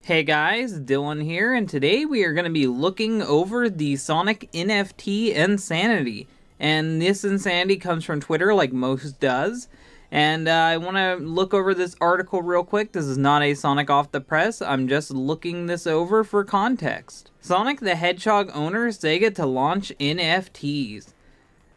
Hey guys, Dylan here, and today we are going to be looking over the Sonic NFT insanity. And this insanity comes from Twitter, like most does. And I want to look over this article real quick. This is not a Sonic off the press. I'm just looking this over for context. Sonic the Hedgehog owner Sega to launch NFTs.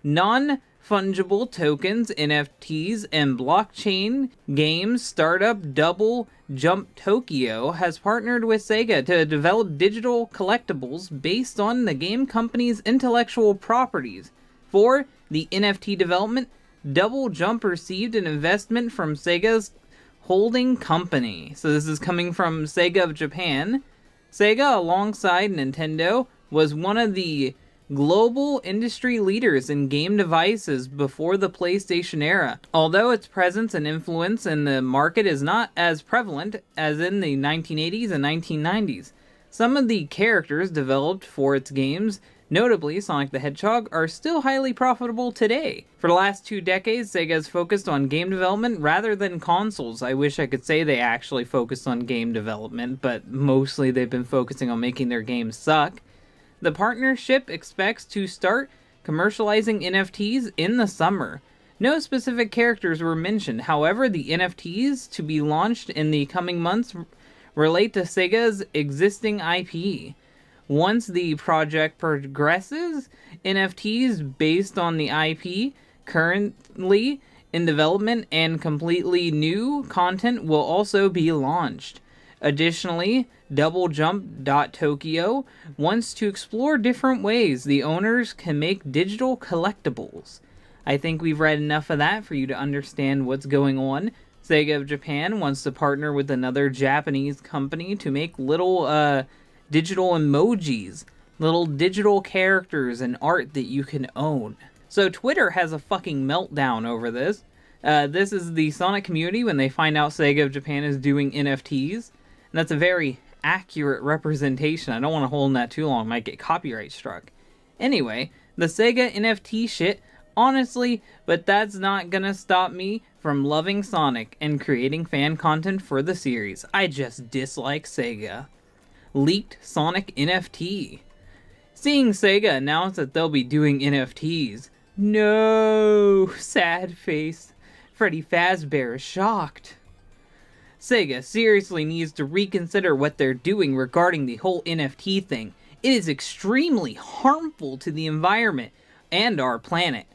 Non-fungible tokens, NFTs, and blockchain games startup Double Jump Tokyo has partnered with Sega to develop digital collectibles based on the game company's intellectual properties. For the NFT development, Double Jump received an investment from Sega's holding company. So this is coming from Sega of Japan. Sega, alongside Nintendo, was one of the global industry leaders in game devices before the PlayStation era. Although its presence and influence in the market is not as prevalent as in the 1980s and 1990s, some of the characters developed for its games, notably Sonic the Hedgehog, are still highly profitable today. For the last 2 decades, Sega has focused on game development rather than consoles. I wish I could say they actually focused on game development, but mostly they've been focusing on making their games suck. The partnership expects to start commercializing NFTs in the summer. No specific characters were mentioned. However, the NFTs to be launched in the coming months relate to Sega's existing IP. Once the project progresses, NFTs based on the IP currently in development and completely new content will also be launched. Additionally, Double Jump Tokyo wants to explore different ways the owners can make digital collectibles. I think we've read enough of that for you to understand what's going on. Sega of Japan wants to partner with another Japanese company to make little digital emojis, little digital characters and art that you can own. So Twitter has a fucking meltdown over this. This is the Sonic community when they find out Sega of Japan is doing NFTs. And that's a very accurate representation. I don't want to hold on that too long. I might get copyright struck. Anyway, the Sega NFT shit, honestly, but that's not gonna stop me from loving Sonic and creating fan content for the series. I just dislike Sega. Leaked Sonic NFT. Seeing Sega announce that they'll be doing NFTs. No! Sad face. Freddy Fazbear is shocked. Sega seriously needs to reconsider what they're doing regarding the whole NFT thing. It is extremely harmful to the environment and our planet.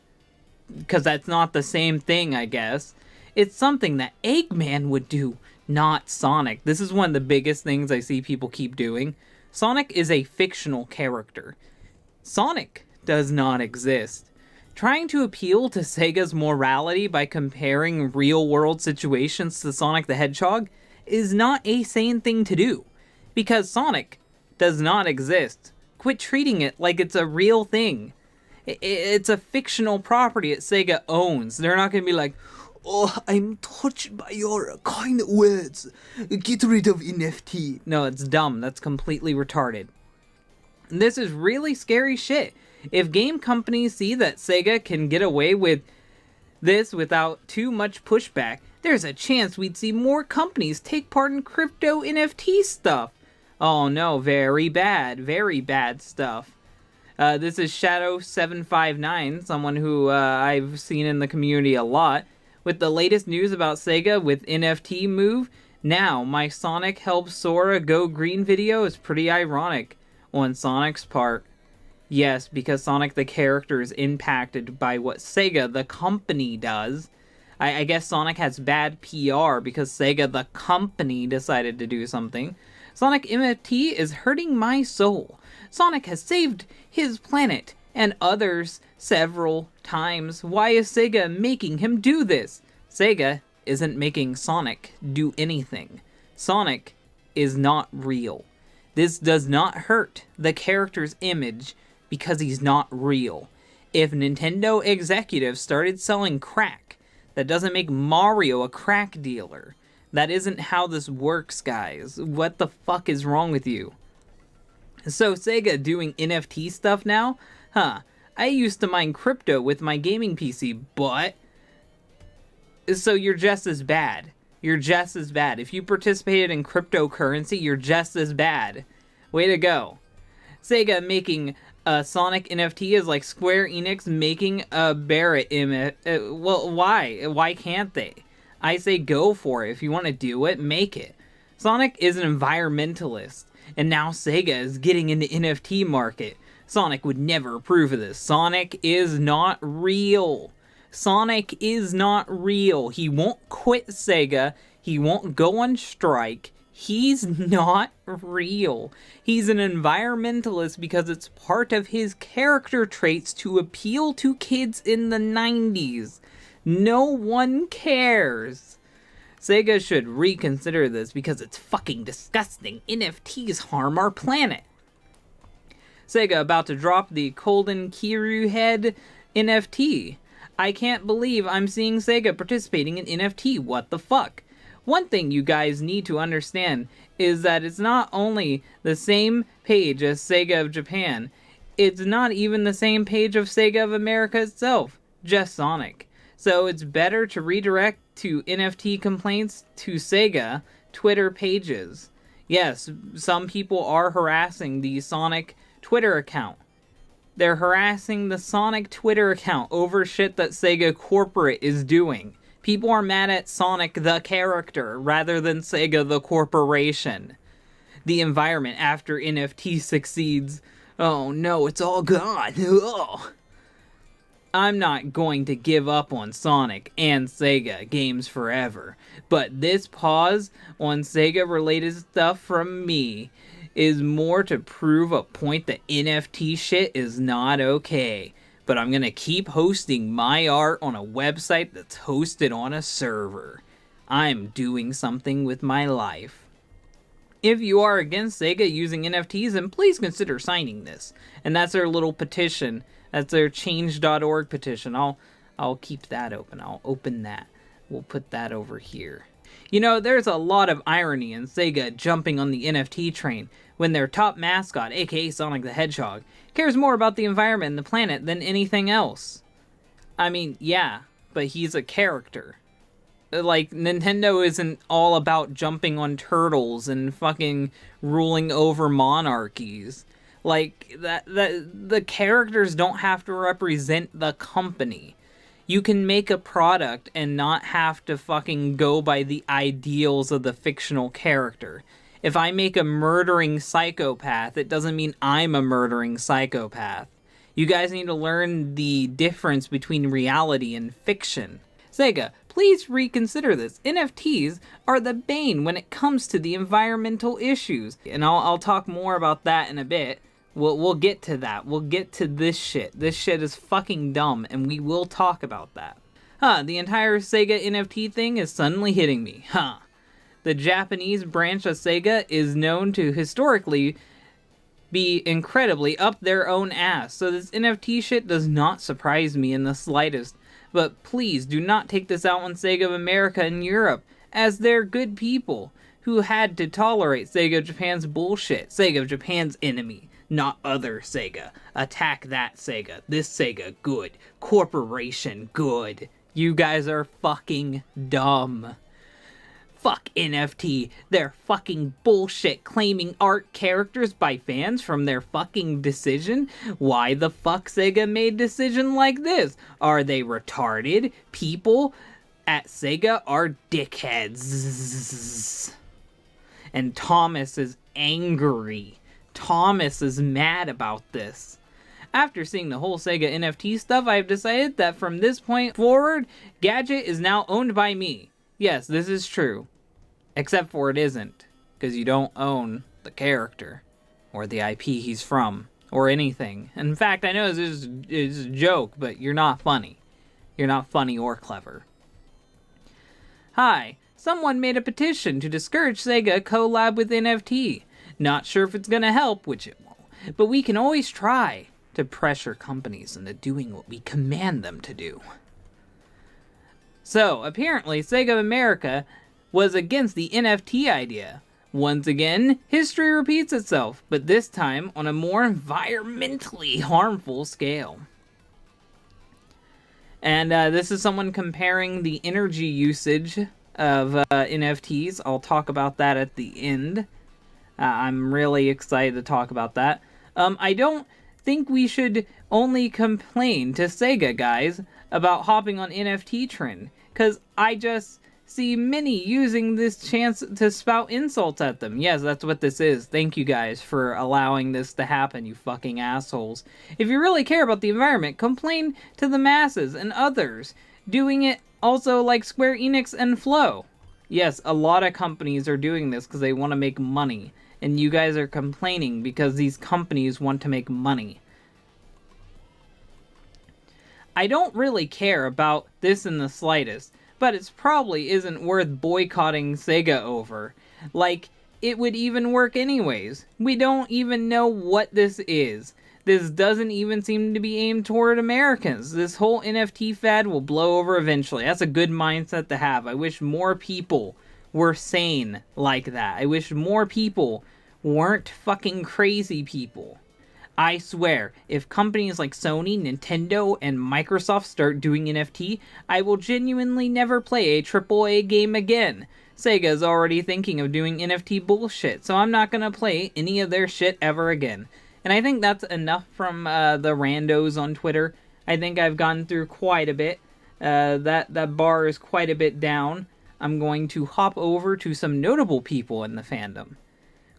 Because that's not the same thing, I guess. It's something that Eggman would do, not Sonic. This is one of the biggest things I see people keep doing. Sonic is a fictional character. Sonic does not exist. Trying to appeal to Sega's morality by comparing real-world situations to Sonic the Hedgehog is not a sane thing to do, because Sonic does not exist. Quit treating it like it's a real thing. It's a fictional property that Sega owns. They're not going to be like, "Oh, I'm touched by your kind words. Get rid of NFT." No, it's dumb. That's completely retarded. This is really scary shit. If game companies see that Sega can get away with this without too much pushback, there's a chance we'd see more companies take part in crypto NFT stuff. Oh no, very bad stuff. This is Shadow759, someone who I've seen in the community a lot. With the latest news about Sega with NFT move, now my Sonic helps Sora go green video is pretty ironic on Sonic's part. Yes, because Sonic the character is impacted by what Sega the company does. I guess Sonic has bad PR because Sega the company decided to do something. Sonic NFT is hurting my soul. Sonic has saved his planet and others several times. Why is Sega making him do this? Sega isn't making Sonic do anything. Sonic is not real. This does not hurt the character's image because he's not real. If Nintendo executives started selling crack, that doesn't make Mario a crack dealer. That isn't how this works, guys. What the fuck is wrong with you? So Sega doing NFT stuff now? Huh. I used to mine crypto with my gaming PC, but... So you're just as bad. you're just as bad. If you participated in cryptocurrency, you're just as bad. Way to go. Sega making a Sonic NFT is like Square Enix making a Barrett image. Well, why? Why can't they? I say go for it. If you want to do it, make it. Sonic is an environmentalist, and now Sega is getting in the NFT market. Sonic would never approve of this. Sonic is not real. Sonic is not real. He won't quit Sega. He won't go on strike. He's not real. He's an environmentalist because it's part of his character traits to appeal to kids in the 90s. No one cares. Sega should reconsider this because it's fucking disgusting. NFTs harm our planet. Sega about to drop the ԻԻ Kiryu head NFT. I can't believe I'm seeing Sega participating in NFT. What the fuck? One thing you guys need to understand is that it's not only the same page as Sega of Japan, it's not even the same page of Sega of America itself, just Sonic. So it's better to redirect to NFT complaints to Sega Twitter pages. Yes, some people are harassing the Sonic Twitter account. They're harassing the Sonic Twitter account over shit that Sega corporate is doing. People are mad at Sonic the character rather than Sega the corporation. The environment after NFT succeeds. Oh no, it's all gone. Ugh. I'm not going to give up on Sonic and Sega games forever, but this pause on Sega related stuff from me is more to prove a point that NFT shit is not okay. But I'm gonna keep hosting my art on a website that's hosted on a server. I'm doing something with my life. If you are against Sega using NFTs, then please consider signing this. And that's their little petition. That's their change.org petition. I'll keep that open. I'll open that. We'll put that over here. You know, there's a lot of irony in Sega jumping on the NFT train when their top mascot, aka Sonic the Hedgehog, cares more about the environment and the planet than anything else. I mean, yeah, but he's a character. Like, Nintendo isn't all about jumping on turtles and fucking ruling over monarchies. Like, the characters don't have to represent the company. You can make a product and not have to fucking go by the ideals of the fictional character. If I make a murdering psychopath, it doesn't mean I'm a murdering psychopath. You guys need to learn the difference between reality and fiction. Sega, please reconsider this. NFTs are the bane when it comes to the environmental issues. And I'll talk more about that in a bit. We'll get to that. We'll get to this shit. This shit is fucking dumb, and we will talk about that. The entire Sega NFT thing is suddenly hitting me. The Japanese branch of Sega is known to historically be incredibly up their own ass, so this NFT shit does not surprise me in the slightest. But please do not take this out on Sega of America and Europe, as they're good people who had to tolerate Sega of Japan's bullshit. Sega of Japan's enemy, not other Sega. Attack that Sega. This Sega, good. Corporation, good. You guys are fucking dumb. Fuck NFT. They're fucking bullshit claiming art characters by fans from their fucking decision. Why the fuck Sega made decision like this? Are they retarded? People at Sega are dickheads. And Thomas is angry. Thomas is mad about this. After seeing the whole Sega NFT stuff, I've decided that from this point forward, Gadget is now owned by me. Yes, this is true. Except for it isn't, because you don't own the character, or the IP he's from, or anything. In fact, I know this is a joke, but you're not funny. You're not funny or clever. Hi, someone made a petition to discourage Sega collab with NFT. Not sure if it's gonna help, which it won't, but we can always try to pressure companies into doing what we command them to do. So, apparently, Sega of America was against the NFT idea. Once again, history repeats itself, but this time on a more environmentally harmful scale. And this is someone comparing the energy usage of NFTs. I'll talk about that at the end. I'm really excited to talk about that. I don't think we should only complain to Sega, guys, about hopping on NFT trend, because I just see many using this chance to spout insults at them. Yes, that's what this is. Thank you guys for allowing this to happen, you fucking assholes. If you really care about the environment, complain to the masses and others doing it also, like Square Enix and Flow. Yes, a lot of companies are doing this because they want to make money, and you guys are complaining because these companies want to make money. I don't really care about this in the slightest, but it probably isn't worth boycotting Sega over. Like, it would even work anyways. We don't even know what this is. This doesn't even seem to be aimed toward Americans. This whole NFT fad will blow over eventually. That's a good mindset to have. I wish more people were sane like that. I wish more people weren't fucking crazy people. I swear, if companies like Sony, Nintendo, and Microsoft start doing NFT, I will genuinely never play a AAA game again. Sega's already thinking of doing NFT bullshit, so I'm not gonna play any of their shit ever again. And I think that's enough from the randos on Twitter. I think I've gone through quite a bit. That bar is quite a bit down. I'm going to hop over to some notable people in the fandom.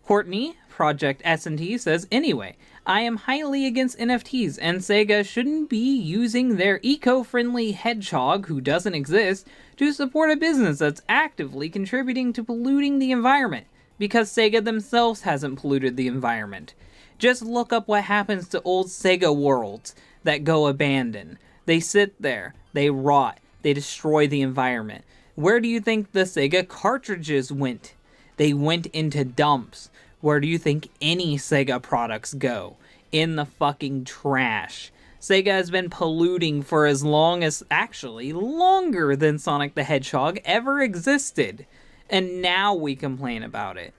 Courtney, Project S&T, says, anyway, I am highly against NFTs, and Sega shouldn't be using their eco-friendly hedgehog, who doesn't exist, to support a business that's actively contributing to polluting the environment, because Sega themselves hasn't polluted the environment. Just look up what happens to old Sega worlds that go abandoned. They sit there, they rot, they destroy the environment. Where do you think the Sega cartridges went? They went into dumps. Where do you think any Sega products go? In the fucking trash. Sega has been polluting for as long as, actually, longer than Sonic the Hedgehog ever existed. And now we complain about it.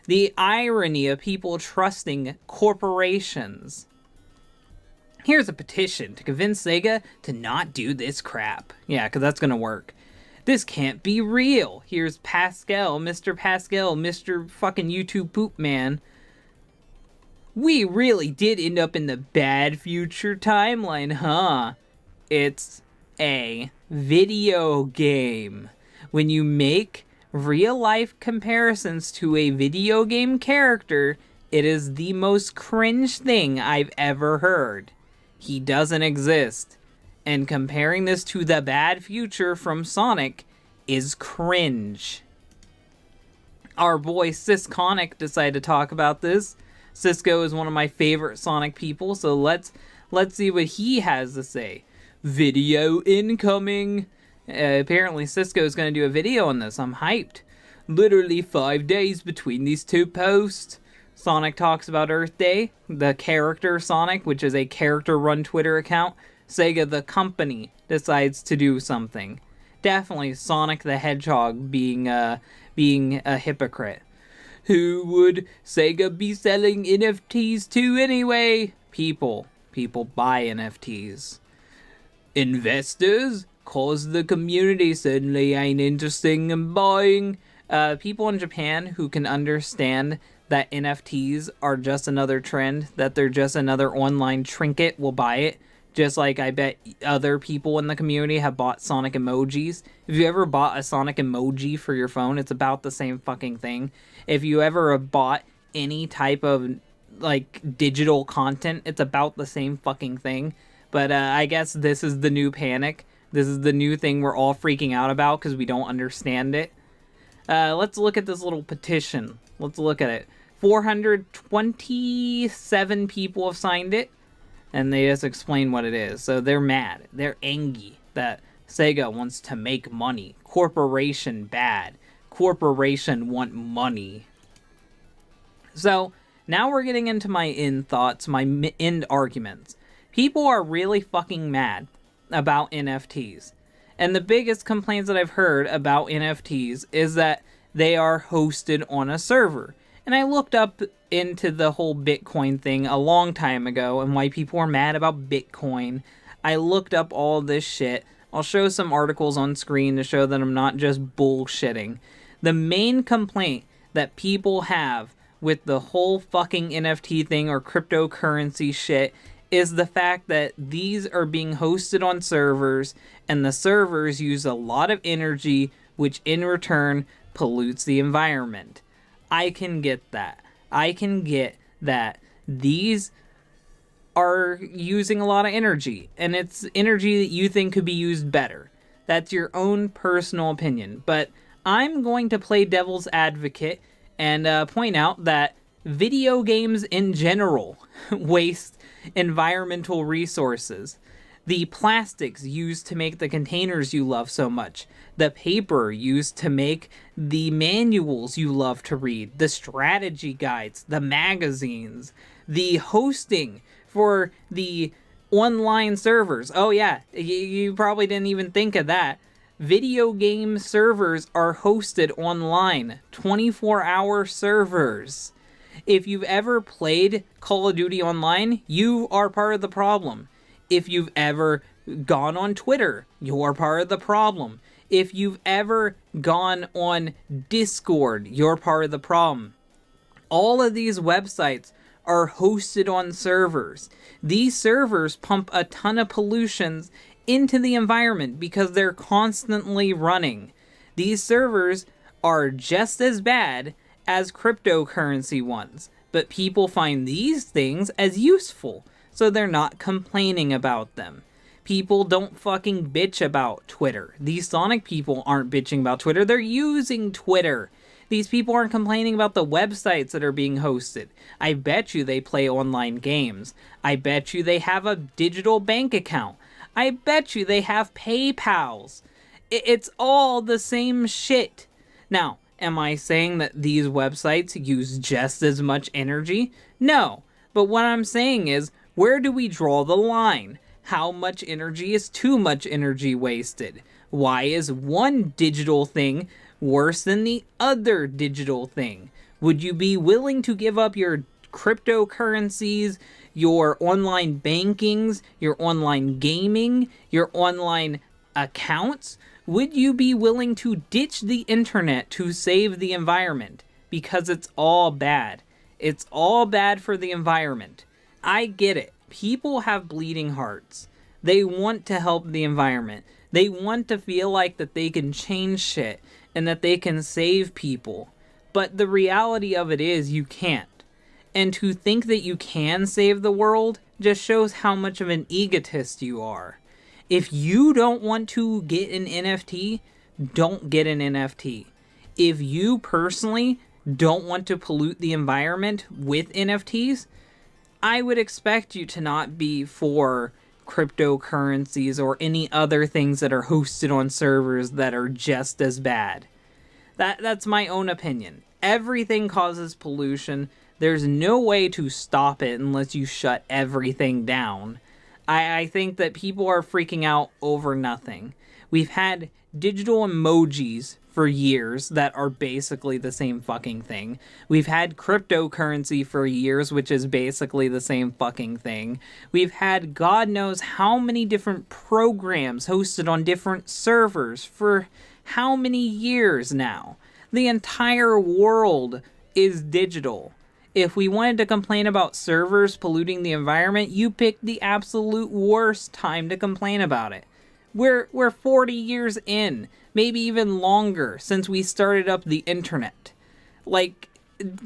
The irony of people trusting corporations. Here's a petition to convince Sega to not do this crap. Yeah, because that's going to work. This can't be real. Here's Pascal, Mr. fucking YouTube poop man. We really did end up in the bad future timeline, huh? It's a video game. When you make real-life comparisons to a video game character, it is the most cringe thing I've ever heard. He doesn't exist. And comparing this to the bad future from Sonic is cringe. Our boy Sysconic decided to talk about this. Cisco is one of my favorite Sonic people, so let's see what he has to say. Video incoming. Apparently Cisco is going to do a video on this. I'm hyped. Literally 5 days between these two posts. Sonic talks about Earth Day. The character Sonic, which is a character-run Twitter account. Sega, the company, decides to do something. Definitely Sonic the Hedgehog being a hypocrite. Who would Sega be selling NFTs to anyway? People buy NFTs. Investors? Cause the community suddenly ain't interested in buying. People in Japan who can understand that NFTs are just another trend, that they're just another online trinket, will buy it. Just like I bet other people in the community have bought Sonic emojis. If you ever bought a Sonic emoji for your phone, it's about the same fucking thing. If you ever have bought any type of, like, digital content, it's about the same fucking thing. But I guess this is the new panic. This is the new thing we're all freaking out about because we don't understand it. Let's look at this little petition. Let's look at it. 427 people have signed it. And they just explain what it is. So they're mad. They're angry that Sega wants to make money. Corporation bad. Corporation want money. So now we're getting into my end thoughts, my end arguments. People are really fucking mad about NFTs. And the biggest complaints that I've heard about NFTs is that they are hosted on a server. And I looked up into the whole Bitcoin thing a long time ago and why people were mad about Bitcoin. I looked up all this shit I'll show some articles on screen to show that I'm not just bullshitting. The main complaint that people have with the whole fucking NFT thing or cryptocurrency shit is the fact that these are being hosted on servers, and the servers use a lot of energy, which in return pollutes the environment. I can get that. I can get that these are using a lot of energy, and it's energy that you think could be used better. That's your own personal opinion. But I'm going to play devil's advocate and point out that video games in general waste environmental resources. The plastics used to make the containers you love so much, the paper used to make the manuals you love to read, the strategy guides, the magazines, the hosting for the online servers. Oh yeah, you probably didn't even think of that. Video game servers are hosted online, 24-hour servers. If you've ever played Call of Duty Online, you are part of the problem. If you've ever gone on Twitter, you're part of the problem. If you've ever gone on Discord, you're part of the problem. All of these websites are hosted on servers. These servers pump a ton of pollutions into the environment because they're constantly running. These servers are just as bad as cryptocurrency ones, but people find these things as useful, so they're not complaining about them. People don't fucking bitch about Twitter. These Sonic people aren't bitching about Twitter, they're using Twitter. These people aren't complaining about the websites that are being hosted. I bet you they play online games. I bet you they have a digital bank account. I bet you they have PayPals. It's all the same shit. Now, am I saying that these websites use just as much energy? No. But what I'm saying is, where do we draw the line? How much energy is too much energy wasted? Why is one digital thing worse than the other digital thing? Would you be willing to give up your cryptocurrencies, your online bankings, your online gaming, your online accounts? Would you be willing to ditch the internet to save the environment? Because it's all bad. It's all bad for the environment. I get it. People have bleeding hearts. They want to help the environment. They want to feel like that they can change shit and that they can save people. But the reality of it is you can't. And to think that you can save the world just shows how much of an egotist you are. If you don't want to get an NFT, don't get an NFT. If you personally don't want to pollute the environment with NFTs, I would expect you to not be for cryptocurrencies or any other things that are hosted on servers that are just as bad. That's my own opinion. Everything causes pollution. There's no way to stop it unless you shut everything down. I think that people are freaking out over nothing. We've had digital emojis for years that are basically the same fucking thing. We've had cryptocurrency for years, which is basically the same fucking thing. We've had God knows how many different programs hosted on different servers for how many years now. The entire world is digital. If we wanted to complain about servers polluting the environment, you picked the absolute worst time to complain about it. We're 40 years in, maybe even longer, since we started up the internet. Like,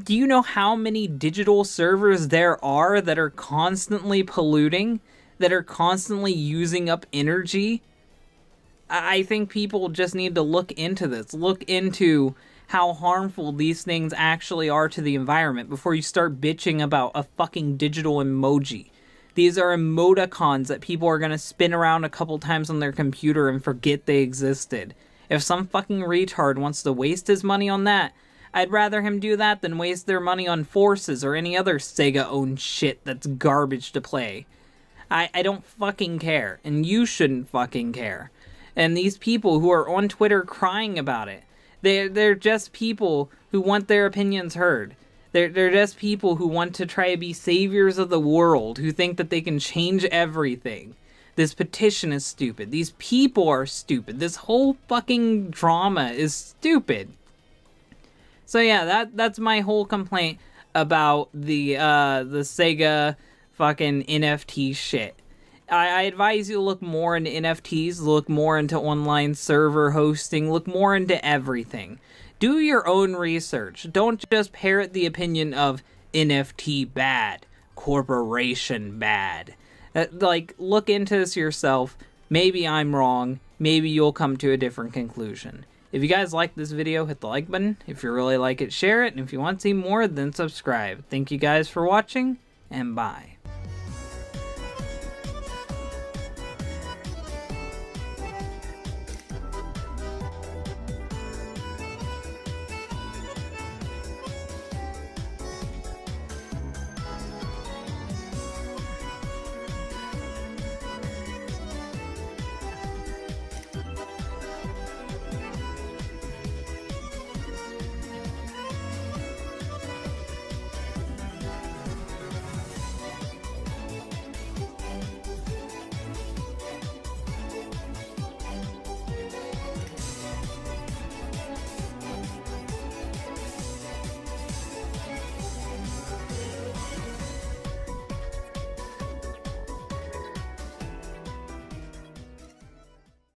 do you know how many digital servers there are that are constantly polluting, that are constantly using up energy? I think people just need to look into this. Look into how harmful these things actually are to the environment before you start bitching about a fucking digital emoji. These are emoticons that people are going to spin around a couple times on their computer and forget they existed. If some fucking retard wants to waste his money on that, I'd rather him do that than waste their money on Forces or any other Sega-owned shit that's garbage to play. I don't fucking care, and you shouldn't fucking care. And these people who are on Twitter crying about it, they're just people who want their opinions heard. They're just people who want to try to be saviors of the world, who think that they can change everything. This petition is stupid. These people are stupid. This whole fucking drama is stupid. So yeah, that's my whole complaint about the Sega fucking NFT shit. I advise you to look more into NFTs, look more into online server hosting, look more into everything. Do your own research. Don't just parrot the opinion of NFT bad, corporation bad. Like, look into this yourself. Maybe I'm wrong. Maybe you'll come to a different conclusion. If you guys like this video, hit the like button. If you really like it, share it. And if you want to see more, then subscribe. Thank you guys for watching, and bye.